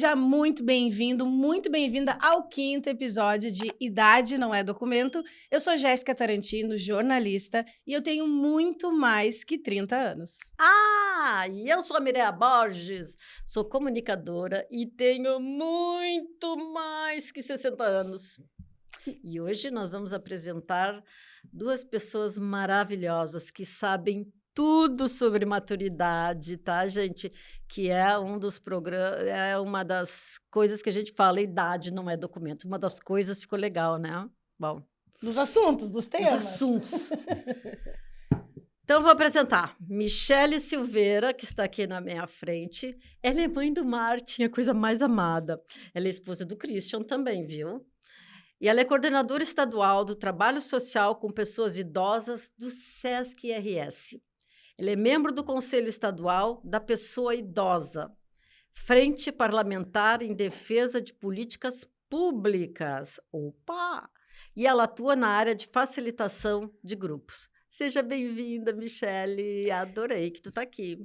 Seja muito bem-vindo, muito bem-vinda ao 5º episódio de Idade Não É Documento. Eu sou Jéssica Tarantino, jornalista, e eu tenho muito mais que 30 anos. E eu sou a Mireia Borges, sou comunicadora e tenho muito mais que 60 anos. E hoje nós vamos apresentar duas pessoas maravilhosas que sabem tudo sobre maturidade, tá, gente? Que é um dos programas, é uma das coisas que a gente fala, idade não é documento. Uma das coisas ficou legal, né? Bom, Dos assuntos, dos temas. dos assuntos. Então, vou apresentar Michele Silveira, que está aqui na minha frente. Ela é mãe do Martin, a coisa mais amada. Ela é esposa do Christian também, viu? E ela é coordenadora estadual do Trabalho Social com Pessoas Idosas do SESC-RS. Ela é membro do Conselho Estadual da Pessoa Idosa, Frente Parlamentar em Defesa de Políticas Públicas. Opa! E ela atua na área de facilitação de grupos. Seja bem-vinda, Michele. Adorei que tu está aqui.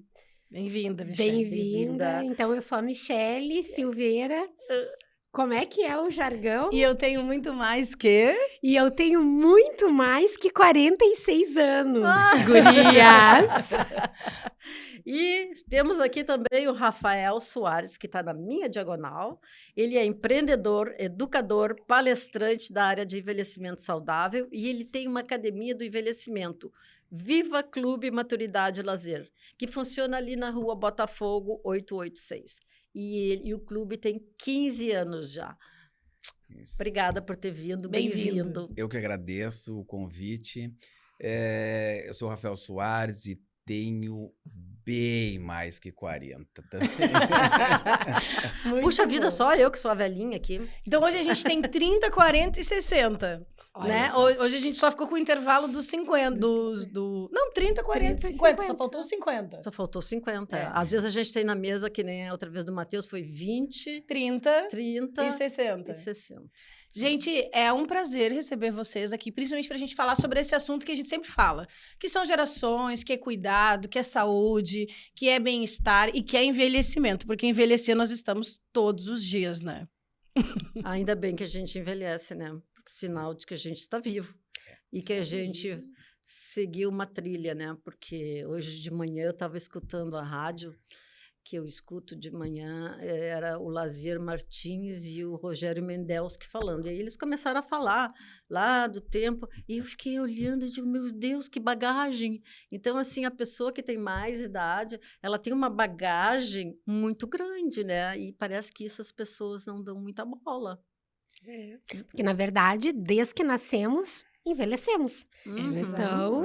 Bem-vinda, Michele. Bem-vinda. Então, eu sou a Michele Silveira. Como é que é o jargão? E eu tenho muito mais que... E eu tenho muito mais que 46 anos, gurias. E temos aqui também o Rafael Soares, que está na minha diagonal. Ele é empreendedor, educador, palestrante da área de envelhecimento saudável e ele tem uma academia do envelhecimento, Viva Clube Maturidade e Lazer, que funciona ali na rua Botafogo 886. E o clube tem 15 anos já. Isso. Obrigada por ter vindo, Bem-vindo. bem-vindo. Eu que agradeço o convite. Eu sou Rafael Soares e tenho bem mais que 40 também. Puxa Muito vida, bom. só eu que sou a velhinha aqui. Então hoje a gente tem 30, 40 e 60. Olha Né? só. Hoje a gente só ficou com o intervalo dos 50. Não, 30, 40 e 30 e 50. Só 50. faltou 50. Só faltou 50. É. Às vezes a gente tem na mesa, que nem a outra vez do Matheus, foi 20, 30 30 e 60. e 60. Gente, é um prazer receber vocês aqui, principalmente pra gente falar sobre esse assunto que a gente sempre fala, que são gerações, que é cuidado, que é saúde, que é bem-estar e que é envelhecimento, porque envelhecer nós estamos todos os dias, né? Ainda bem que a gente envelhece, né? Sinal de que a gente está vivo. E que a gente seguiu uma trilha, né? Porque hoje de manhã eu estava escutando a rádio, que eu escuto de manhã, era o Lazier Martins e o Rogério Mendelski falando. E aí eles começaram a falar lá do tempo, e eu fiquei olhando e digo, meu Deus, que bagagem! Então, assim, a pessoa que tem mais idade, ela tem uma bagagem muito grande, né? E parece que isso as pessoas não dão muita bola. Porque, na verdade, desde que nascemos, envelhecemos. Então,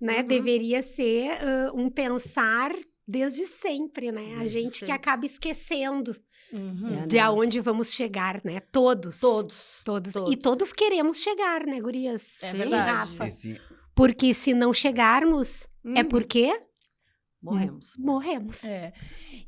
né, deveria ser um pensar desde sempre, né? A Desde gente que sempre. acaba esquecendo É, de né? aonde vamos chegar, né? Todos. Todos. E todos queremos chegar, né, gurias? É Sim. verdade. Rafa? Esse- Porque se não chegarmos, é porque Morremos. morremos. É.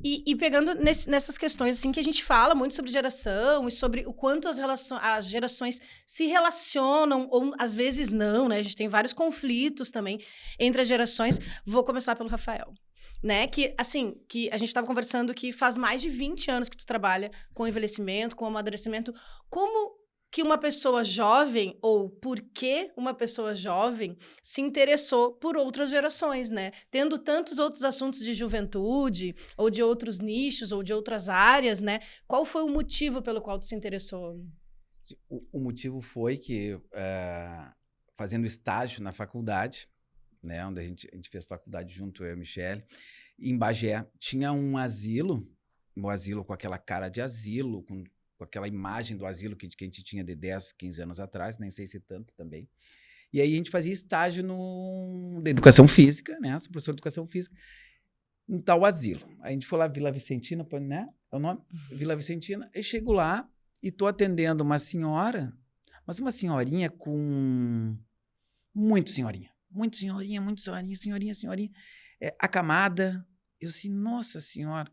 E pegando nessas questões, assim, que a gente fala muito sobre geração e sobre o quanto as gerações se relacionam, ou às vezes não, né? A gente tem vários conflitos também entre as gerações. Vou começar pelo Rafael. Né? Que, assim, que a gente estava conversando que faz mais de 20 anos que tu trabalha com envelhecimento, com amadurecimento. Como que uma pessoa jovem, ou por que uma pessoa jovem se interessou por outras gerações, né? Tendo tantos outros assuntos de juventude, ou de outros nichos, ou de outras áreas, né? Qual foi o motivo pelo qual tu se interessou? O motivo foi que, fazendo estágio na faculdade, né, onde a gente fez faculdade junto, eu e a Michele, em Bagé, tinha um asilo com aquela cara de asilo, com aquela imagem do asilo que a gente tinha de 10, 15 anos atrás, nem sei se tanto também. E aí a gente fazia estágio de educação física, né, sou professor de educação física, no tal asilo. A gente foi lá, Vila Vicentina, né, é o nome? Vila Vicentina, eu chego lá e tô atendendo uma senhora, mas uma senhorinha com... Muito senhorinha, acamada. Eu assim, nossa senhora.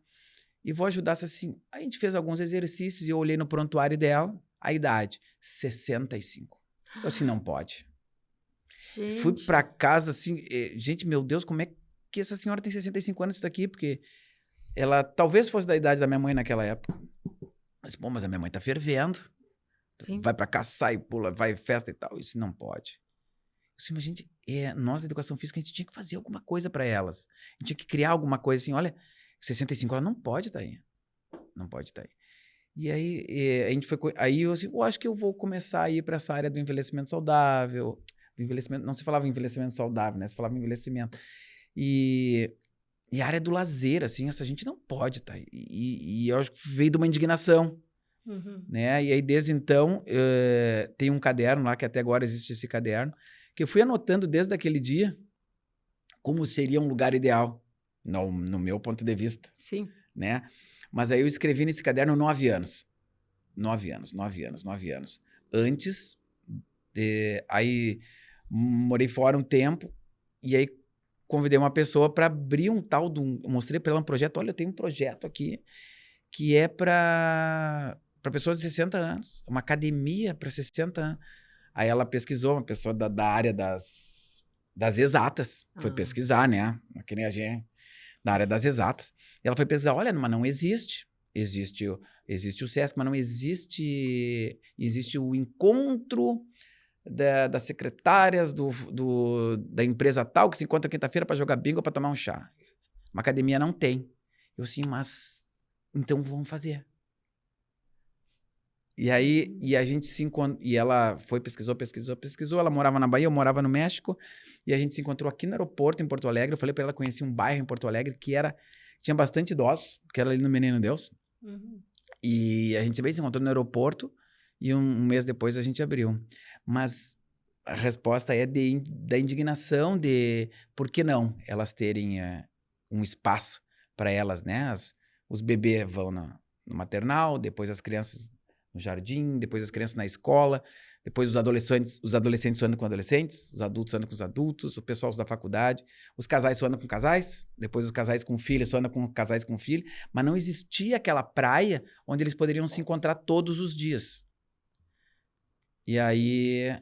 E vou ajudar assim. A gente fez alguns exercícios e eu olhei no prontuário dela, a idade, 65. Eu assim, não pode. Gente. Fui pra casa assim, gente, meu Deus, como é que essa senhora tem 65 anos isso aqui? Porque ela talvez fosse da idade da minha mãe naquela época. Eu disse, mas a minha mãe tá fervendo. Sim. Vai pra cá, sai, pula, vai festa e tal. Isso não pode. Eu disse, mas gente, nós da educação física, a gente tinha que fazer alguma coisa pra elas. A gente tinha que criar alguma coisa assim, olha, 65, ela não pode estar aí. Não pode estar aí. E aí, a gente foi... Aí eu, assim, eu acho que eu vou começar a ir pra essa área do envelhecimento saudável. Do envelhecimento, não se falava envelhecimento saudável, né? Se falava envelhecimento. E a área do lazer, assim, essa gente não pode estar aí. E eu acho que veio de uma indignação. Né? E aí, desde então, tem um caderno lá, que até agora existe esse caderno, que eu fui anotando desde aquele dia como seria um lugar ideal, no meu ponto de vista. Sim. Né? Mas aí eu escrevi nesse caderno 9 anos. 9 anos. Antes, aí morei fora um tempo, e aí convidei uma pessoa para abrir um tal mostrei para ela um projeto. Olha, eu tenho um projeto aqui que é para pessoas de 60 anos, uma academia para 60 anos. Aí ela pesquisou, uma pessoa da área das exatas, foi pesquisar, né? Que nem a gente, na área das exatas. E ela foi pesquisar, olha, mas não existe. Existe o SESC, mas não existe o encontro das secretárias da empresa tal, que se encontra quinta-feira para jogar bingo ou para tomar um chá. Uma academia não tem. Eu assim, mas então vamos fazer. E aí, a gente se encontrou, e ela foi, pesquisou, ela morava na Bahia, eu morava no México, e a gente se encontrou aqui no aeroporto, em Porto Alegre. Eu falei para ela, conheci um bairro em Porto Alegre que tinha bastante idosos, que era ali no Menino Deus. E a gente se encontrou no aeroporto, e um mês depois a gente abriu. Mas a resposta é da indignação de por que não elas terem um espaço para elas, né? Os bebês vão no maternal, depois as crianças no jardim, depois as crianças na escola, depois os adolescentes andam com adolescentes, os adultos andam com os adultos, o pessoal da faculdade, os casais andam com casais, depois os casais com filhos andam com casais com filhos, mas não existia aquela praia onde eles poderiam se encontrar todos os dias. E aí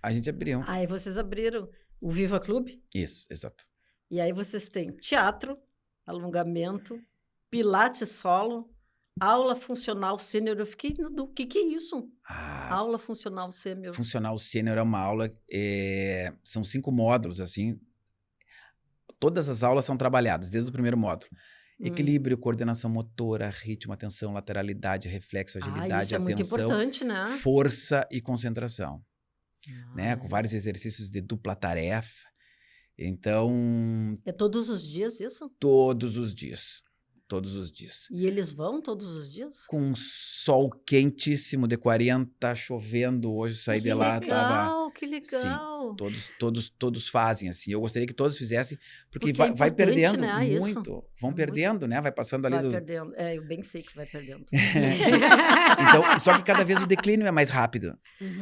a gente abriu. Aí vocês abriram o Viva Clube? Isso, exato. E aí vocês têm teatro, alongamento, pilates solo, aula funcional sênior. Eu fiquei do que é isso? Aula funcional sênior. Funcional sênior é uma aula, são 5 módulos, assim. Todas as aulas são trabalhadas, desde o primeiro módulo. Equilíbrio, coordenação motora, ritmo, atenção, lateralidade, reflexo, agilidade, isso é atenção, muito importante, né? força e concentração. Né? Com vários exercícios de dupla tarefa. Então... É todos os dias isso? Todos os dias. Todos os dias. E eles vão todos os dias? Com um sol quentíssimo de 40, chovendo. Hoje saí de lá, tava... Que legal! Sim, todos fazem assim. Eu gostaria que todos fizessem, porque é vai perdendo, né, muito. Isso. Vão perdendo, né? Vai passando ali. Vai perdendo. Eu bem sei que vai perdendo. Então, só que cada vez o declínio é mais rápido.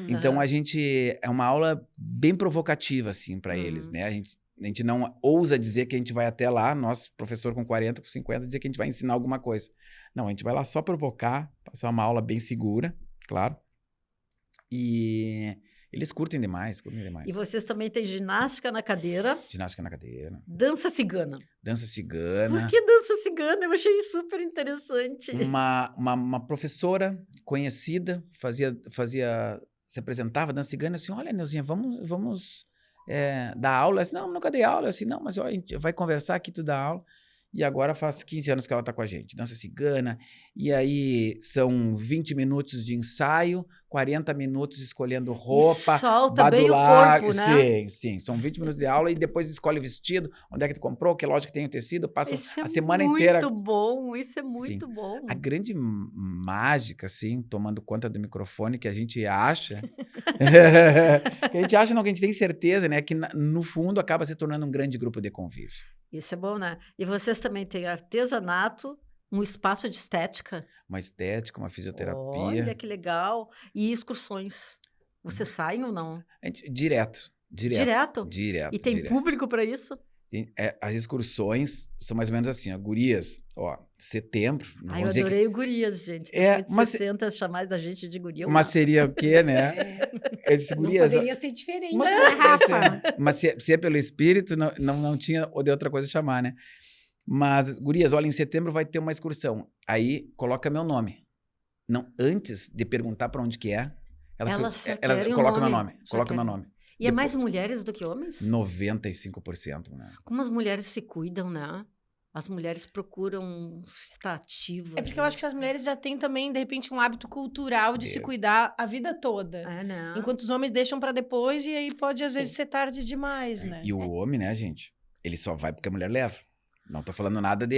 Então, a gente... É uma aula bem provocativa, assim, para eles, né? A gente não ousa dizer que a gente vai até lá, nós, professor com 40, com 50, dizer que a gente vai ensinar alguma coisa. Não, a gente vai lá só provocar, passar uma aula bem segura, claro. E eles curtem demais. E vocês também têm ginástica na cadeira. Ginástica na cadeira. Dança cigana. Dança cigana. Por que dança cigana? Eu achei super interessante. Uma professora conhecida se apresentava, dança cigana, assim, olha, Neuzinha, vamos dar aula. Eu disse, não, nunca dei aula. Eu disse, não, mas ó, a gente vai conversar aqui, tu dá aula. E agora faz 15 anos que ela tá com a gente. Dança cigana. E aí são 20 minutos de ensaio, 40 minutos escolhendo roupa. E solta bem o corpo, né? Sim. São 20 minutos de aula e depois escolhe o vestido, onde é que tu comprou, que loja que tem o tecido, passa a semana inteira. Isso é muito bom. A grande mágica, assim, tomando conta do microfone, que a gente acha... que a gente acha, não, que a gente tem certeza, né? Que no fundo acaba se tornando um grande grupo de convívio. Isso é bom, né? E vocês também têm artesanato, um espaço de estética. Uma estética, uma fisioterapia. Olha que legal. E excursões. Vocês saem ou não? Direto. E tem público para isso? As excursões são mais ou menos assim, ó, gurias, ó, setembro... Eu adorei o gurias, gente. Mas 60 chamar da gente de guria. Mas seria o quê, né? Gurias, não poderia ser diferente, né, Rafa? Mas se é pelo espírito, não tinha de outra coisa chamar, né? Mas, gurias, olha, em setembro vai ter uma excursão. Aí, coloca meu nome. não, antes de perguntar para onde que é, Elas já ela querem o coloca meu nome. nome. Já Coloca meu querem. nome. E é mais mulheres do que homens? 95%, né? Como as mulheres se cuidam, né? As mulheres procuram estar ativas. É porque eu acho que as mulheres já têm também, de repente, um hábito cultural de se cuidar a vida toda. É, né? Enquanto os homens deixam pra depois e aí pode, às vezes, Sim. ser tarde demais, né? E o homem, né, gente? Ele só vai porque a mulher leva. Não tô falando nada de...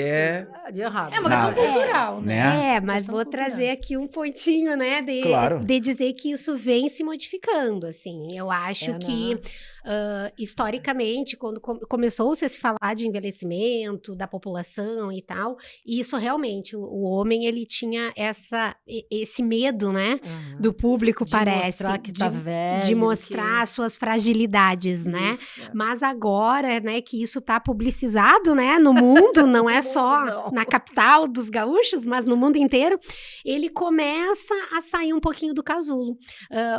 De errado. É uma questão Nada. cultural, né? É, mas Questão vou cultural. trazer aqui um pontinho, né, Claro. de dizer que isso vem se modificando, assim. Eu acho É, que, né? historicamente, quando começou-se a se falar de envelhecimento da população e tal, isso realmente, o homem, ele tinha esse medo, né, Aham. do público, De parece. mostrar que tá velho. de mostrar suas fragilidades, né? Isso, é. Mas agora, né, que isso tá publicizado, né, no mundo, não é No só mundo, não. na capital dos gaúchos, mas no mundo inteiro, ele começa a sair um pouquinho do casulo.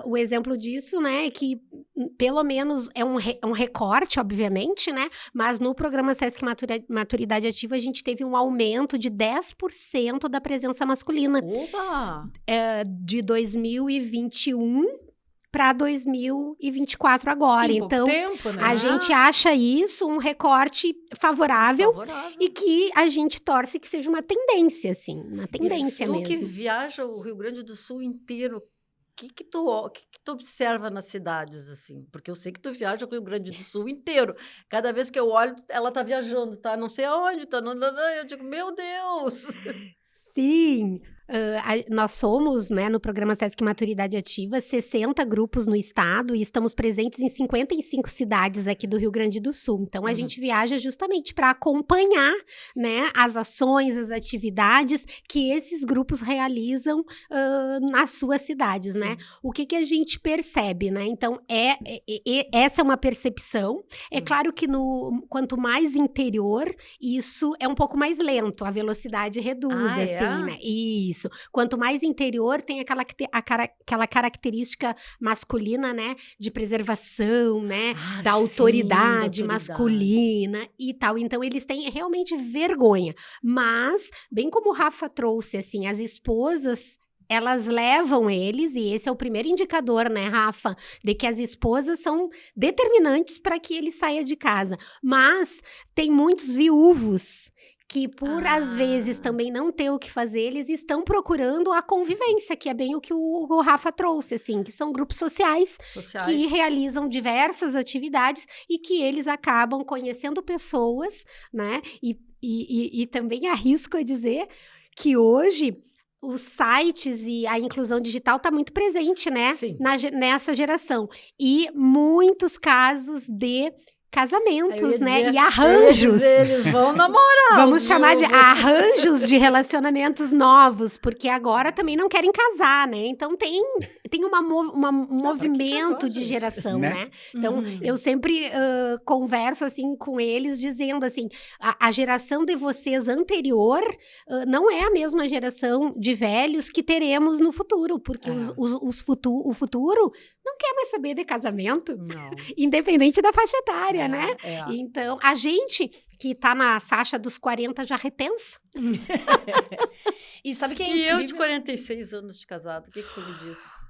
O exemplo disso, né, é que pelo menos é um recorte, obviamente, né, mas no programa Sesc Maturidade Ativa a gente teve um aumento de 10% da presença masculina Oba! de 2021 para 2024 agora. Em pouco Então, tempo, né? a gente acha isso um recorte favorável Favorável. e que a gente torce que seja uma tendência, assim, uma tendência E tu mesmo. que viaja o Rio Grande do Sul inteiro, o que tu observa nas cidades, assim? Porque eu sei que tu viaja o Rio Grande do Sul inteiro. Cada vez que eu olho, ela tá viajando, tá? Não sei aonde, tá? Eu digo, meu Deus! Sim, nós somos, né, no programa Sesc Maturidade Ativa, 60 grupos no estado e estamos presentes em 55 cidades aqui do Rio Grande do Sul. Então, a gente viaja justamente para acompanhar, né, as ações, as atividades que esses grupos realizam nas suas cidades, né? O que a gente percebe, né? Então, essa é uma percepção. É claro que quanto mais interior, isso é um pouco mais lento, a velocidade reduz, Ah, é? assim, né? Isso. Quanto mais interior, tem aquela característica masculina, né? De preservação, né? Ah, Da sim, autoridade da masculina e tal. Então, eles têm realmente vergonha. Mas, bem como o Rafa trouxe, assim, as esposas, elas levam eles, e esse é o primeiro indicador, né, Rafa, de que as esposas são determinantes para que ele saia de casa. Mas tem muitos viúvos que por, às vezes, também não ter o que fazer, eles estão procurando a convivência, que é bem o que o Rafa trouxe, assim, que são grupos sociais que realizam diversas atividades e que eles acabam conhecendo pessoas, né? E também arrisco a dizer que hoje os sites e a inclusão digital está muito presente, né? Sim. Nessa geração. E muitos casos de casamentos, né? E arranjos. Eles vão namorar. Vamos chamar de arranjos de relacionamentos novos, porque agora também não querem casar, né? Então tem um movimento de geração, né? Então eu sempre converso assim com eles, dizendo assim, a geração de vocês anterior não é a mesma geração de velhos que teremos no futuro, porque o futuro não quer mais saber de casamento, independente da faixa etária, né? Então, a gente que tá na faixa dos 40 já repensa. E sabe que é incrível? incrível? E eu de 46 anos de casado, o que tu me disse?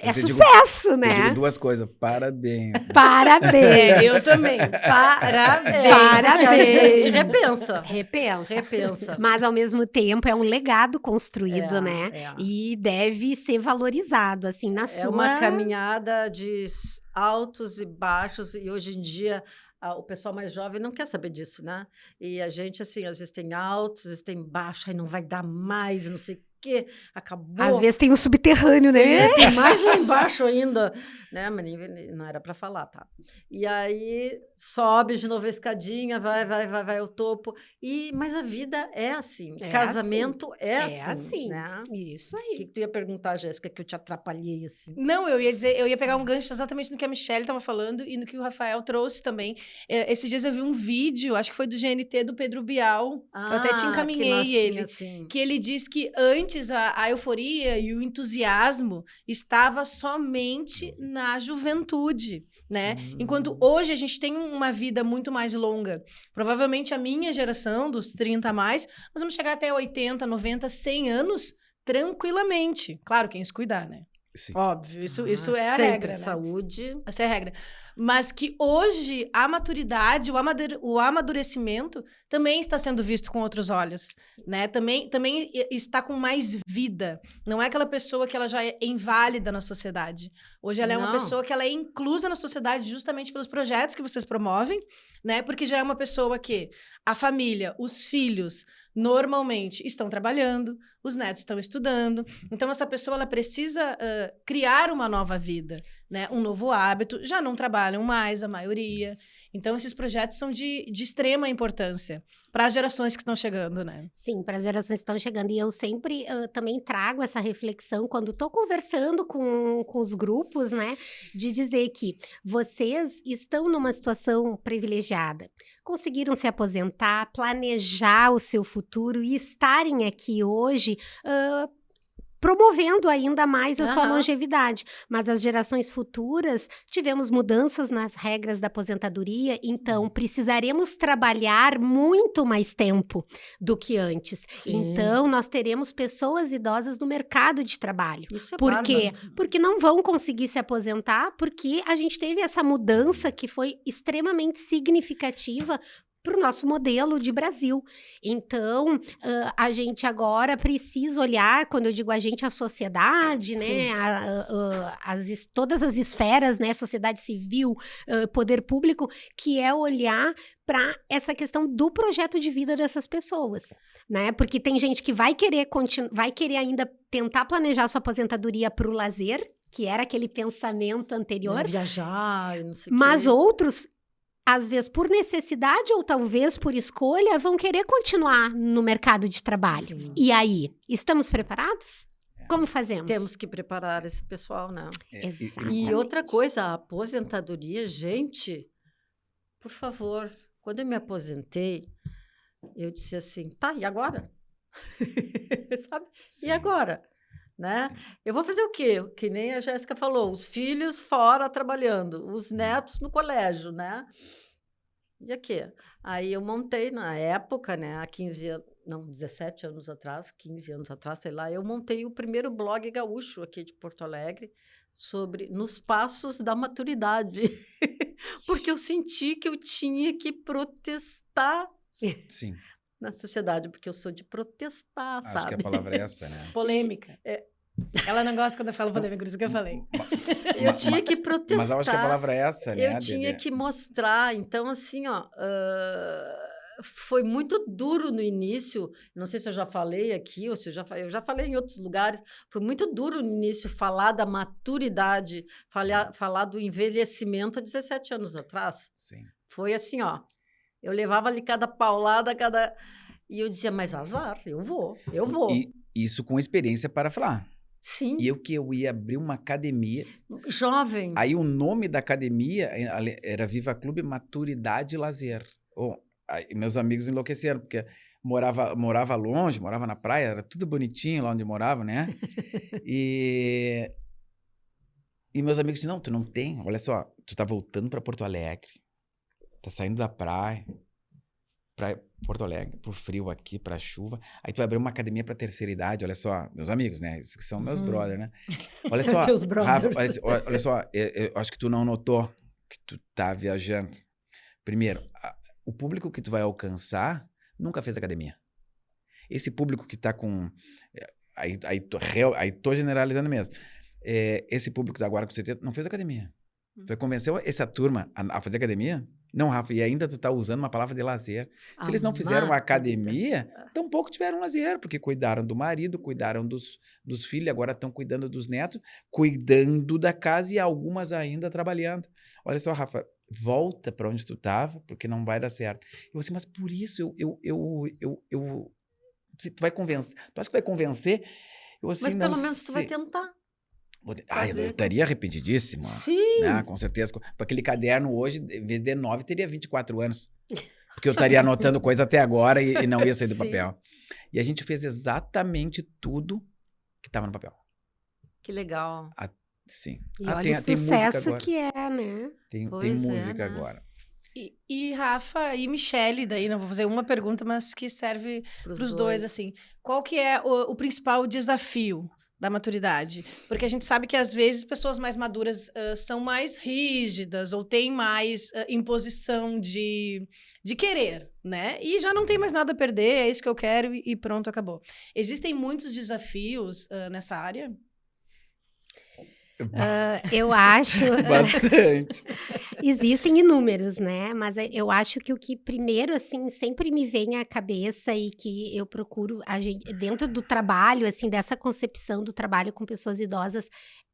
É sucesso, né? Eu digo duas coisas, parabéns. Parabéns. Eu também. Parabéns. Parabéns. A gente repensa. Repensa. Mas, ao mesmo tempo, é um legado construído, né? E deve ser valorizado, assim, na sua... É uma caminhada de altos e baixos, e hoje em dia o pessoal mais jovem não quer saber disso, né? E a gente, assim, às vezes tem altos, às vezes tem baixo, aí não vai dar mais, não sei o quê, acabou. Às vezes tem um subterrâneo, né? Tem mais lá embaixo ainda, né? Mas não era para falar, tá? E aí sobe de novo a escadinha, vai ao topo. Mas a vida é assim. Casamento é assim, né? Isso aí. O que tu ia perguntar, Jéssica, que eu te atrapalhei assim? Não, eu ia pegar um gancho exatamente no que a Michelle estava falando e no que o Rafael trouxe também. Esses dias eu vi um vídeo, acho que foi do GNT, do Pedro Bial. Eu até te encaminhei ele. Assim. Que ele diz que antes a euforia e o entusiasmo estava somente na juventude, né? Enquanto hoje a gente tem uma vida muito mais longa. Provavelmente a minha geração, dos 30 a mais, nós vamos chegar até 80, 90, 100 anos tranquilamente. Claro, quem se cuidar, né? Sim. Óbvio, isso é a sempre regra, né? saúde. Essa é a regra. Mas que hoje a maturidade, o amadurecimento também está sendo visto com outros olhos, né? Também está com mais vida. Não é aquela pessoa que ela já é inválida na sociedade. Hoje ela é uma Não. pessoa que ela é inclusa na sociedade justamente pelos projetos que vocês promovem, né? Porque já é uma pessoa que a família, os filhos, normalmente estão trabalhando, os netos estão estudando. Então, essa pessoa ela precisa criar uma nova vida, né? Um novo hábito. Já não trabalham mais, a maioria. Então, esses projetos são de extrema importância para as gerações que estão chegando, né? Sim, para as gerações que estão chegando. E eu sempre também trago essa reflexão quando estou conversando com os grupos, né? De dizer que vocês estão numa situação privilegiada. Conseguiram se aposentar, planejar o seu futuro e estarem aqui hoje promovendo ainda mais a sua longevidade. Mas as gerações futuras, tivemos mudanças nas regras da aposentadoria, então precisaremos trabalhar muito mais tempo do que antes. Sim. Então, nós teremos pessoas idosas no mercado de trabalho. Isso é Por quê? bárbaro. Porque não vão conseguir se aposentar, porque a gente teve essa mudança que foi extremamente significativa para o nosso modelo de Brasil. Então, a gente agora precisa olhar, quando eu digo a gente, a sociedade, né? Todas as esferas, né? Sociedade civil, poder público, que é olhar para essa questão do projeto de vida dessas pessoas, né? Porque tem gente que vai querer ainda tentar planejar sua aposentadoria para o lazer, que era aquele pensamento anterior. Viajar e não sei o Mas quê. outros, às vezes por necessidade ou talvez por escolha, vão querer continuar no mercado de trabalho. Sim. E aí, estamos preparados? Como fazemos? Temos que preparar esse pessoal, né? Exato. E outra coisa, a aposentadoria, gente, por favor, quando eu me aposentei, eu disse assim, tá, e agora? Sabe? Sim. E agora? Né? Eu vou fazer o quê? Que nem a Jéssica falou, os filhos fora trabalhando, os netos no colégio, né? E aqui? Aí eu montei na época, né, há 17 anos atrás, 15 anos atrás, sei lá, eu montei o primeiro blog gaúcho aqui de Porto Alegre sobre nos passos da maturidade. Porque eu senti que eu tinha que protestar Sim. na sociedade, porque eu sou de protestar, Acho sabe? que a palavra é essa, né? Polêmica. Ela não gosta quando eu falo polêmica, por isso que eu falei. Eu tinha que protestar. Mas eu acho que a palavra é essa, né? Eu tinha que mostrar. Então, assim, ó, foi muito duro no início. Não sei se eu já falei aqui, ou se eu já falei em outros lugares. Foi muito duro no início falar da maturidade, falar do envelhecimento há 17 anos atrás. Sim. Foi assim, ó. Eu levava ali cada paulada, e eu dizia, mas azar, eu vou. E isso com experiência para falar. Sim. E eu ia abrir uma academia. Jovem. Aí o nome da academia era Viva Clube Maturidade e Lazer. Aí meus amigos enlouqueceram, porque morava longe, morava na praia, era tudo bonitinho lá onde morava, né? E meus amigos disseram, não, tu não tem. Olha só, tu tá voltando para Porto Alegre, tá saindo da praia, para Porto Alegre, pro frio aqui, pra chuva. Aí tu vai abrir uma academia pra terceira idade, olha só, meus amigos, né? Esses que são meus brothers, né? Olha só, Teus brothers. Rafa, olha só, eu acho que tu não notou que tu tá viajando. Primeiro, o público que tu vai alcançar nunca fez academia. Esse público que tá com... Aí tô generalizando mesmo. Esse público que tá agora com 70 não fez academia. Tu vai convencer essa turma a fazer academia? Não, Rafa, e ainda tu tá usando uma palavra de lazer. Se eles não fizeram academia, tampouco tiveram lazer, porque cuidaram do marido, cuidaram dos filhos, agora estão cuidando dos netos, cuidando da casa e algumas ainda trabalhando. Olha só, Rafa, volta para onde tu estava, porque não vai dar certo. Eu assim, mas por isso se tu vai convencer, tu acha que vai convencer? Eu assim, mas não pelo menos tu vai sei. tentar. Eu estaria arrependidíssimo. Sim. Né? Com certeza. Para aquele caderno hoje, em vez de 9, teria 24 anos. Porque eu estaria anotando coisa até agora e não ia sair do Sim. papel. E a gente fez exatamente tudo que estava no papel. Que legal. Sim. E olha tem o sucesso música agora. que é, né? Tem Pois música né? agora. E Rafa e Michele, daí não vou fazer uma pergunta, mas que serve para os dois, assim. Qual que é o principal desafio da maturidade? Porque a gente sabe que, às vezes, pessoas mais maduras são mais rígidas ou têm mais imposição de querer, né? E já não tem mais nada a perder, é isso que eu quero e pronto, acabou. Existem muitos desafios nessa área? Eu acho... Bastante. Existem inúmeros, né? Mas eu acho que o que primeiro, assim, sempre me vem à cabeça e que eu procuro, dentro do trabalho, assim, dessa concepção do trabalho com pessoas idosas,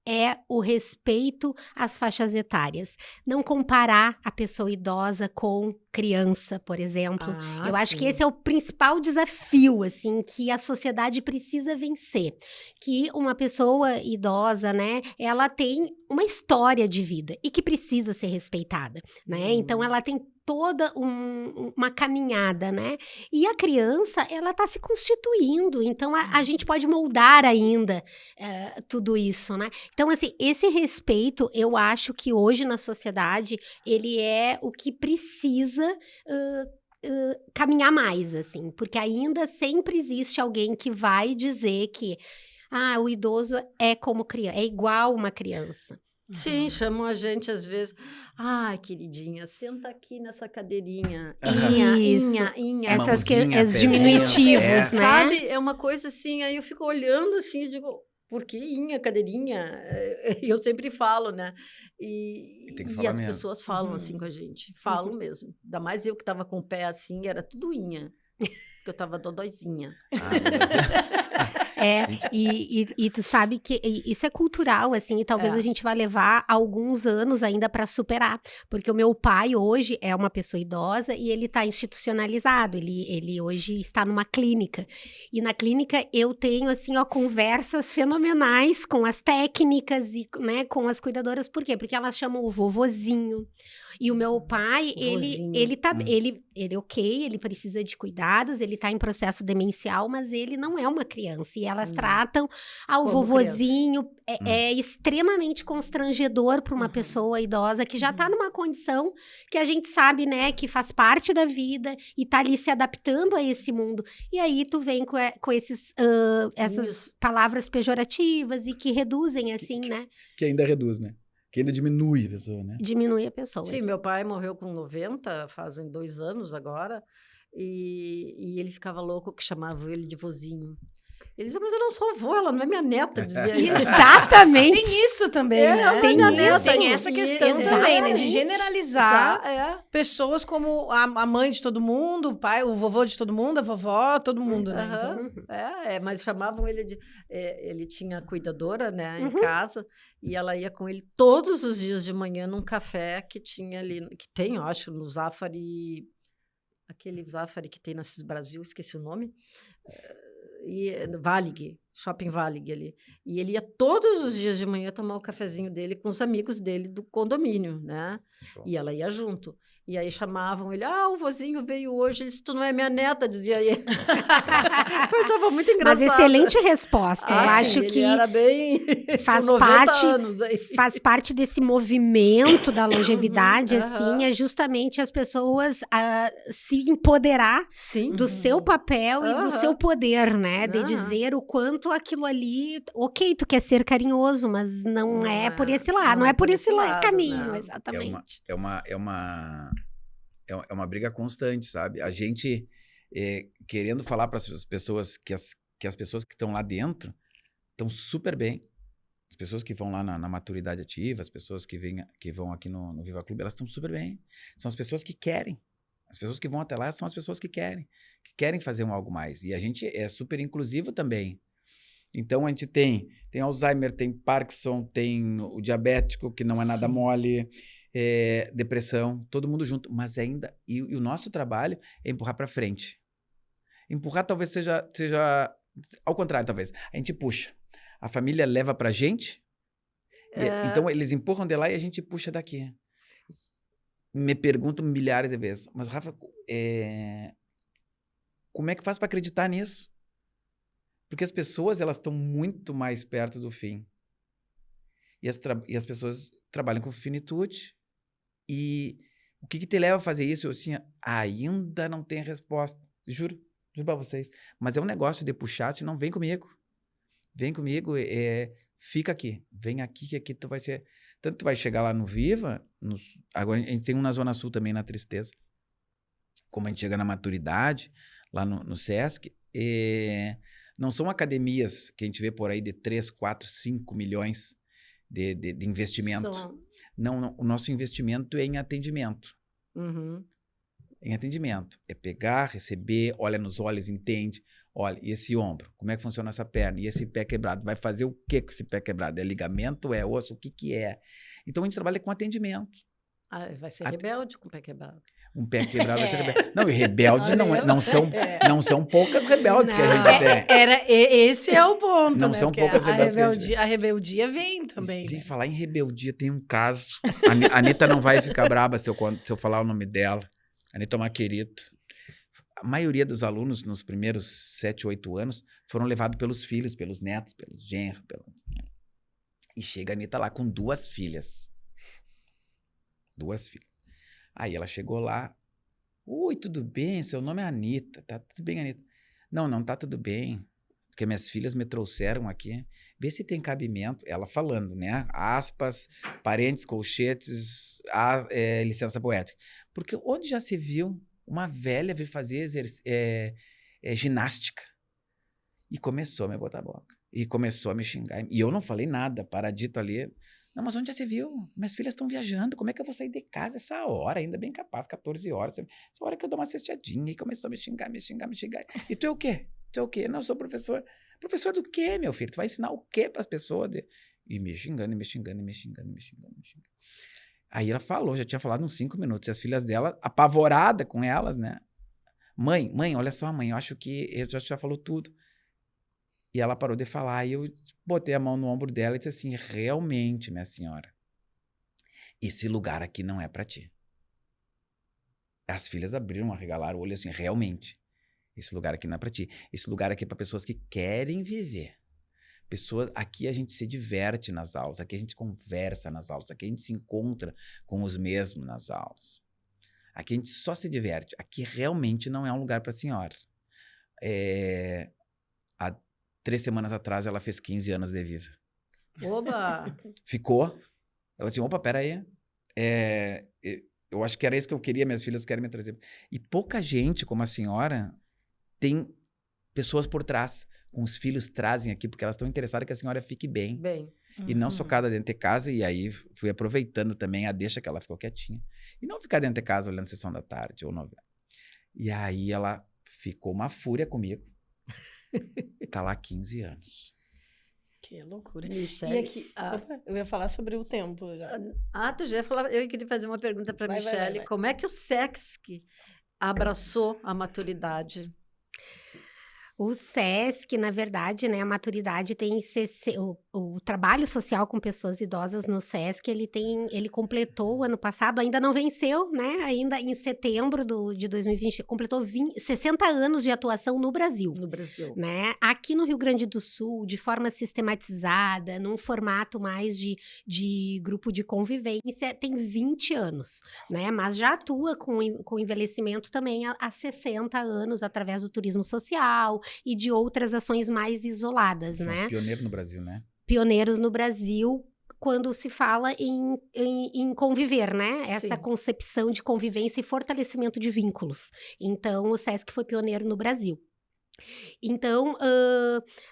é o respeito às faixas etárias. Não comparar a pessoa idosa com criança, por exemplo. Eu acho que esse é o principal desafio, assim, que a sociedade precisa vencer. Que uma pessoa idosa, né, ela tem uma história de vida e que precisa ser respeitada, né? Então, ela tem toda uma caminhada, né? E a criança, ela está se constituindo, então a gente pode moldar ainda tudo isso, né? Então, assim, esse respeito, eu acho que hoje na sociedade, ele é o que precisa caminhar mais, assim, porque ainda sempre existe alguém que vai dizer que o idoso é como criança, é igual uma criança. Sim, chamam a gente às vezes. Ai, queridinha, senta aqui nessa cadeirinha. Inha. Essas Mãozinha, os pezinho, diminutivos, né? Sabe? É uma coisa assim, aí eu fico olhando assim e digo, por que inha, cadeirinha? E eu sempre falo, né? E tem que E falar as mesmo. pessoas falam assim com a gente. Falam mesmo. Ainda mais eu que estava com o pé assim, era tudo inha. Porque eu estava dodóizinha. E tu sabe que isso é cultural, assim, e talvez a gente vá levar alguns anos ainda para superar, porque o meu pai hoje é uma pessoa idosa e ele está institucionalizado, ele hoje está numa clínica, e na clínica eu tenho, assim, conversas fenomenais com as técnicas e, né, com as cuidadoras, por quê? Porque elas chamam o vovozinho, e o meu pai, ele ele precisa de cuidados, ele tá em processo demencial, mas ele não é uma criança. E elas tratam o vovozinho. É extremamente constrangedor para uma pessoa idosa que já tá numa condição que a gente sabe, né, que faz parte da vida e tá ali se adaptando a esse mundo. E aí tu vem com essas palavras pejorativas e que reduzem, assim, né? Que ainda reduz, né? Que ainda diminui a pessoa, né? Diminui a pessoa. Sim, meu pai morreu com 90, fazem 2 anos agora, e ele ficava louco que chamavam ele de vozinho. Ele dizia, mas eu não sou avó, ela não é minha neta, dizia ele. Exatamente! Tem isso também, né? Tem Tem isso. Tem essa questão também, né? De generalizar pessoas como a mãe de todo mundo, o pai, o vovô de todo mundo, a vovó, todo mundo, né? Então... mas chamavam ele de... ele tinha cuidadora, né, em casa, e ela ia com ele todos os dias de manhã num café que tinha ali, que tem, eu acho, no Zafari, aquele Zafari que tem na Cis Brasil, esqueci o nome, e Valig, Shopping Valig ali. E ele ia todos os dias de manhã tomar o cafezinho dele com os amigos dele do condomínio, né? Show. E ela ia junto. E aí chamavam ele, o vozinho veio hoje, ele disse, tu não é minha neta, dizia ele. Eu achava muito engraçado. Mas excelente resposta. Eu acho ele que era bem faz parte desse movimento da longevidade, assim, é justamente as pessoas se empoderar do seu papel e do seu poder, né? De dizer o quanto aquilo ali, ok, tu quer ser carinhoso, mas não é por esse lado, não é por esse caminho, né? Exatamente. É uma briga constante, sabe? A gente querendo falar para as pessoas que as pessoas que estão lá dentro estão super bem. As pessoas que vão lá na maturidade ativa, as pessoas que vão aqui no Viva Clube, elas estão super bem. São as pessoas que querem. As pessoas que vão até lá são as pessoas que querem fazer algo mais. E a gente é super inclusivo também. Então, a gente tem Alzheimer, tem Parkinson, tem o diabético, que não é nada mole, depressão, todo mundo junto. Mas ainda... E o nosso trabalho é empurrar para frente. Empurrar talvez seja... Ao contrário, talvez. A gente puxa. A família leva pra gente. Então, eles empurram de lá e a gente puxa daqui. Me pergunto milhares de vezes. Mas, Rafa, como é que faz para acreditar nisso? Porque as pessoas, elas estão muito mais perto do fim. E as pessoas trabalham com finitude. E O que te leva a fazer isso? Eu assim, ainda não tenho resposta. Juro pra vocês. Mas é um negócio de puxar, se não vem comigo. Vem comigo, fica aqui. Vem aqui, que aqui tu vai ser... Tanto tu vai chegar lá no Viva, agora a gente tem um na Zona Sul também, na Tristeza. Como a gente chega na maturidade, lá no Sesc, não são academias que a gente vê por aí de 3, 4, 5 milhões de investimento. Não, o nosso investimento é em atendimento. Uhum. Em atendimento. É pegar, receber, olha nos olhos, entende. Olha, e esse ombro? Como é que funciona essa perna? E esse pé quebrado? Vai fazer o que com esse pé quebrado? É ligamento? É osso? O que é? Então, a gente trabalha com atendimento. Vai ser rebelde com o pé quebrado. Um pé quebrado vai ser rebelde. Não, e rebelde não são poucas rebeldes que a gente tem. Esse é o ponto, Não né? são Porque poucas rebeldes. a rebeldia vem também. Sem né? falar em rebeldia, tem um caso. A Anitta não vai ficar braba se eu falar o nome dela. A Anitta é uma querida. A maioria dos alunos, nos primeiros 7, 8 anos, foram levados pelos filhos, pelos netos, pelos genros. E chega a Anitta lá com 2 filhas. 2 filhas. Aí ela chegou lá. Oi, tudo bem? Seu nome é Anitta. Tá tudo bem, Anitta? Não tá tudo bem. Porque minhas filhas me trouxeram aqui. Vê se tem cabimento. Ela falando, né? Aspas, parentes, colchetes, licença poética. Porque onde já se viu uma velha vir fazer ginástica? E começou a me botar a boca. E começou a me xingar. E eu não falei nada, paradito ali. Não, mas onde já você viu? Minhas filhas estão viajando. Como é que eu vou sair de casa essa hora? Ainda bem capaz, 14 horas. Essa hora que eu dou uma cestadinha. E começou a me xingar. E tu é o quê? Não, eu sou professor. Professor do quê, meu filho? Tu vai ensinar o quê para as pessoas? E me xingando. Aí ela falou, já tinha falado uns 5 minutos. E as filhas dela, apavorada com elas, né? Mãe, olha só, mãe. Eu acho que eu já falou tudo. E ela parou de falar, e eu botei a mão no ombro dela e disse assim, realmente, minha senhora, esse lugar aqui não é pra ti. As filhas abriram, arregalaram o olho assim, realmente, esse lugar aqui não é pra ti. Esse lugar aqui é pra pessoas que querem viver. Aqui a gente se diverte nas aulas, aqui a gente conversa nas aulas, aqui a gente se encontra com os mesmos nas aulas. Aqui a gente só se diverte. Aqui realmente não é um lugar pra senhora. Há 3 semanas atrás, ela fez 15 anos de Viva. Oba! Ficou. Ela disse, opa, peraí. Eu acho que era isso que eu queria, minhas filhas querem me trazer. E pouca gente, como a senhora, tem pessoas por trás. Com os filhos trazem aqui, porque elas estão interessadas que a senhora fique bem. E não socada dentro de casa. E aí, fui aproveitando também a deixa que ela ficou quietinha. E não ficar dentro de casa olhando Sessão da Tarde ou novela. E aí, ela ficou uma fúria comigo. Tá lá há 15 anos. Que loucura. Michele. E aqui, opa, eu ia falar sobre o tempo já. Tu já ia falar. Eu queria fazer uma pergunta para Michele. Vai. Como é que o Sesc abraçou a maturidade? O Sesc, na verdade, né, a maturidade tem o trabalho social com pessoas idosas no Sesc, ele completou o ano passado, ainda não venceu, né, ainda em setembro de 2020, completou 60 anos de atuação no Brasil. Né? Aqui no Rio Grande do Sul, de forma sistematizada, num formato mais de grupo de convivência, tem 20 anos, né, mas já atua com envelhecimento também há 60 anos, através do turismo social, e de outras ações mais isoladas, São né? os pioneiros no Brasil, né? Pioneiros no Brasil, quando se fala em conviver, né? Essa concepção de convivência e fortalecimento de vínculos. Então, o Sesc foi pioneiro no Brasil. Então,